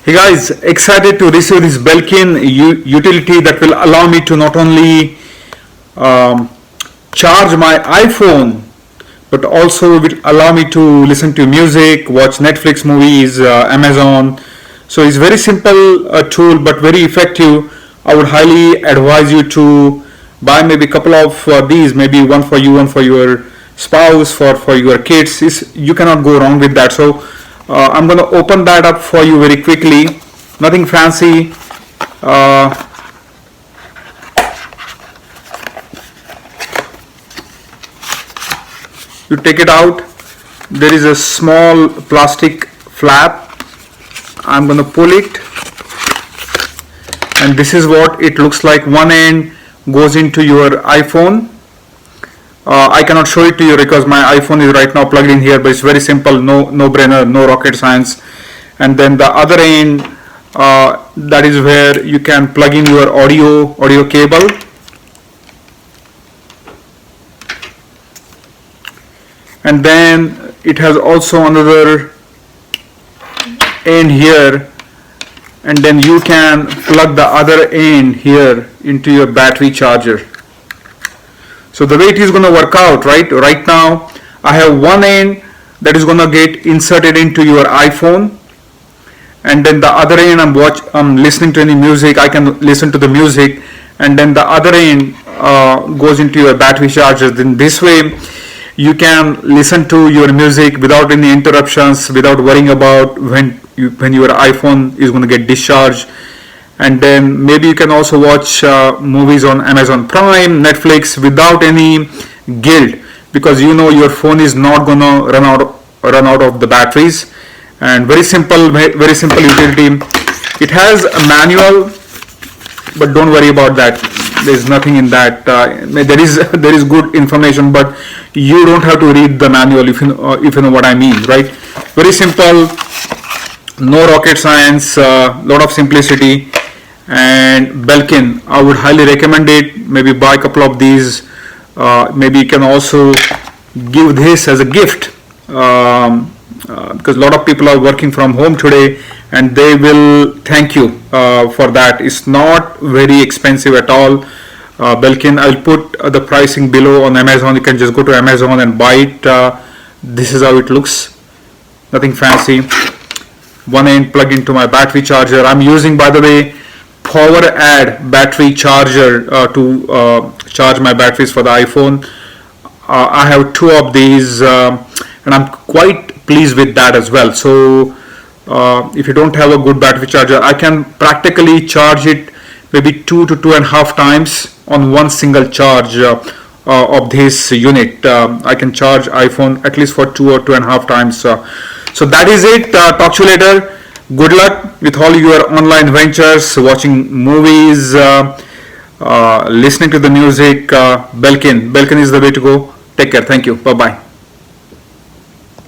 Hey guys, excited to receive this Belkin utility that will allow me to not only charge my iPhone, but also will allow me to listen to music, watch Netflix movies, Amazon. So it's very simple tool but very effective. I would highly advise you to buy maybe a couple of these, maybe one for you, one for your spouse, for your kids. You cannot go wrong with that. So I'm going to open that up for you very quickly. Nothing fancy. You take it out. There is a small plastic flap. I'm going to pull it, and this is what it looks like. One end goes into your iPhone. I cannot show it to you because my iPhone is right now plugged in here, but it's very simple, no brainer, no rocket science. And then the other end, that is where you can plug in your audio cable. And then it has also another end here, and then you can plug the other end here into your battery charger. So the way it is going to work out, right now I have one end that is going to get inserted into your iPhone, and then the other end I'm listening to any music, I can listen to the music, and then the other end goes into your battery charger. Then this way you can listen to your music without any interruptions, without worrying about when your iPhone is going to get discharged. And then maybe you can also watch movies on Amazon Prime, Netflix without any guilt, because you know your phone is not going to run out of the batteries. And very simple utility. It has a manual, but don't worry about that. There's nothing in that. There is good information, but you don't have to read the manual if you know what I mean, right? Very simple, no rocket science, lot of simplicity. And Belkin, I would highly recommend it. Maybe buy a couple of these. Maybe you can also give this as a gift, because a lot of people are working from home today, and they will thank you for that. It's not very expensive at all. Belkin, I'll put the pricing below on Amazon. You can just go to Amazon and buy it. This is how it looks. Nothing fancy. One end plug into my battery charger. I'm using, by the way, Power Add battery charger to charge my batteries for the iPhone. I have two of these, and I'm quite pleased with that as well. So if you don't have a good battery charger, I can practically charge it maybe 2 to 2.5 times on one single charge of this unit. I can charge iPhone at least for 2 or 2.5 times. So that is it. Talk to you later. Good luck with all your online ventures, watching movies, listening to the music. Belkin is the way to go. Take care. Thank you. Bye bye.